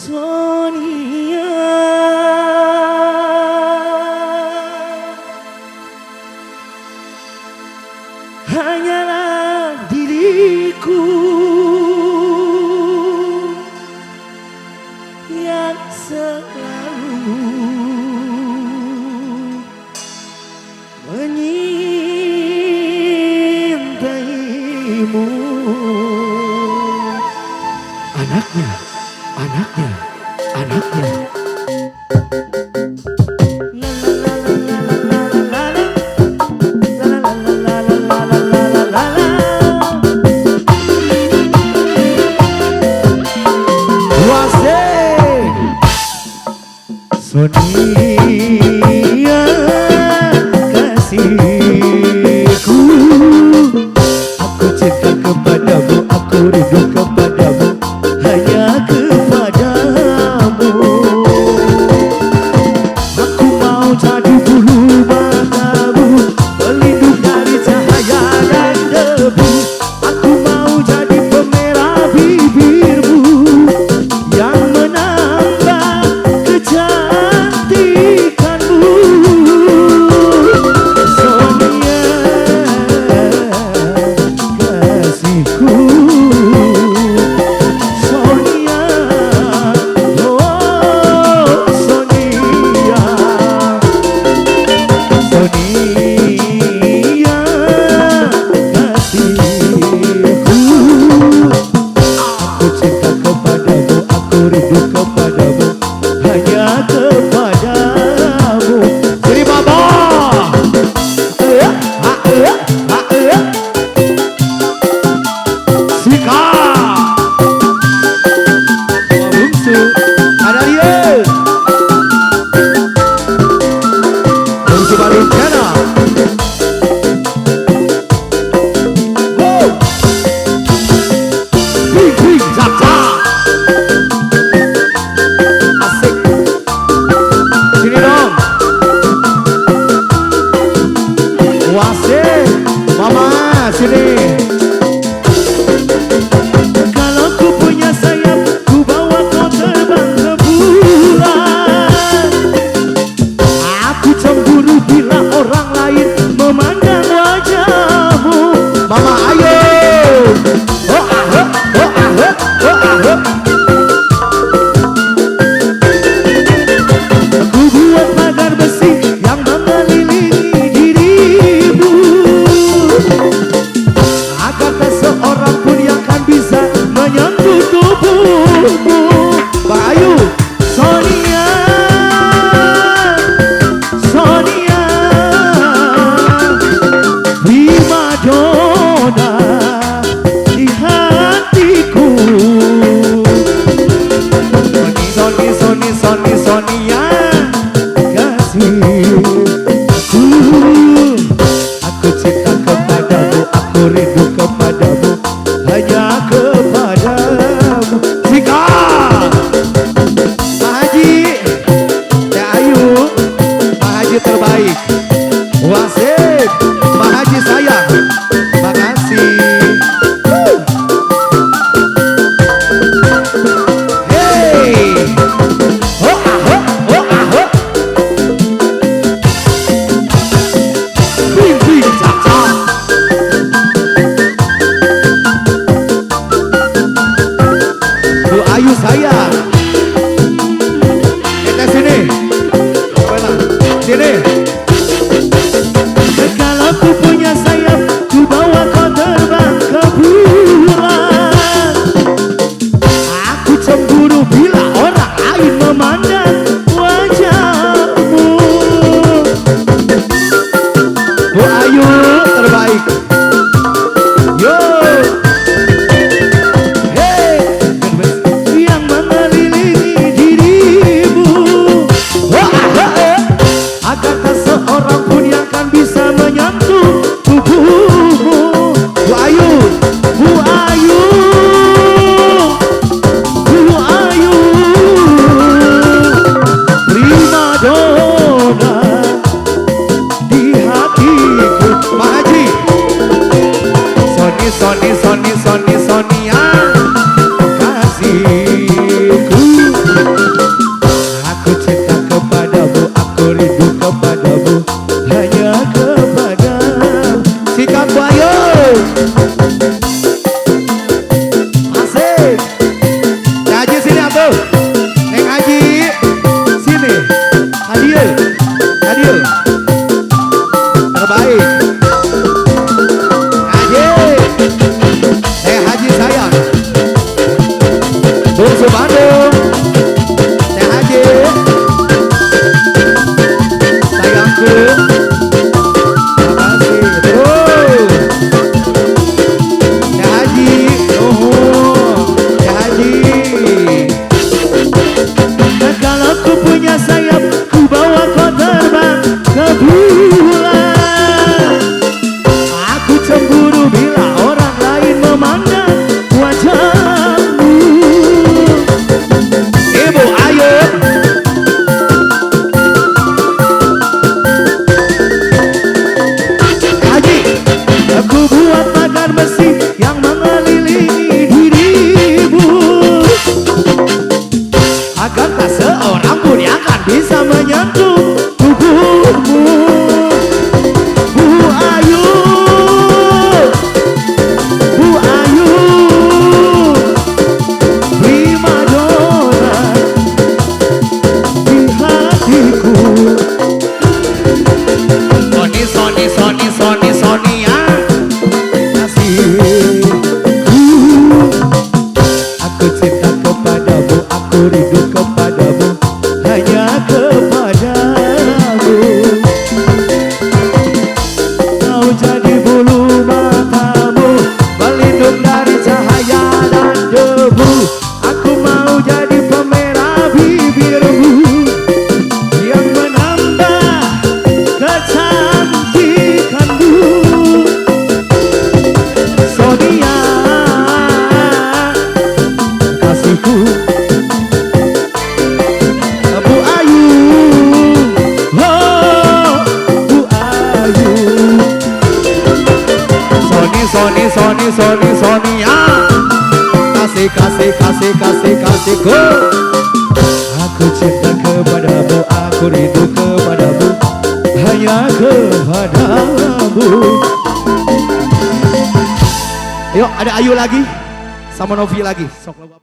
Sonia, hanyalah diriku yang selalu menyintaimu. Anaknya, anaknya, anaknya. Sonia kasihku, aku cinta kepadamu, aku rindu kepadamu, hanya kepadamu. Aku mau jadi bulu matamu, pelindung dari cahaya dan debu. Aku mau jadi pemerah bibirmu yang menambah kecantikanmu. Sonia kasihku, Sonia, oh Sonia, Sonia kasihku. Aku cinta kepadamu, aku rindu kepadamu, hanya kepadamu. Jadi baba, Sika, bungsu, ada dia, bungsu Valentana. Bing bing zap zap. Asik. Sini dong. Wasik. Mama sini. Kalau ku punya sayap, ku bawa kau terbang ke bulan. Aku cemburu bila orang lain memandang wajahmu. Mama ayo. Oh ah oh ah oh ah. Aku buat pagar besi yang mengelilingi dirimu, agar tak seorang pun yang kan bisa menyentuh tubuhmu. Bayu, Sonia, Sonia, prima donna di hatiku. Sonia kasihku, aku cinta kepadamu, aku rindu kepadamu, hanya kepadamu. Sika, Pak Haji, Teh Ayu, Pak Haji terbaik. Wasik, Pak Haji sayang, makasih. Bu Ayu sayang, kita sini, sini. Kalau ku punya sayap, ku bawa kau terbang ke bulan. Aku cemburu bila orang lain memandang wajahmu. Bu Ayu terbaik. Yo. Agar Bungsu Bandung, Teh Haji, sayangku, makasih terus. Teh Haji, Teh Haji. Dan kalau ku punya sayap, ku bawa kau terbang ke bulan. Aku cemburu bila orang lain memandang wajahmu. Ibu ayo. Haji, aku buat pagar besi yang mengelilingi dirimu, agar tak seorang pun yang akan bisa menyentuh tubuhmu. Bu Ayu, Bu Ayu, prima donna di hatiku. Sony ya, kasihku. Aku cinta kepadamu, aku rindu kepadamu, hanya kepadamu. Kau jadi bulu matamu, pelindung dari cahaya dan debu. Aku mau jadi pemerah bibirmu yang menambah kecantikanmu. Sonia, kasihku. Bu Ayu, oh Bu Ayu. Sonia, kasihku. Aku cinta kepadamu, aku rindu kepadamu, hanya kepadamu. Yuk ada Ayu lagi, sama Novi lagi. Sok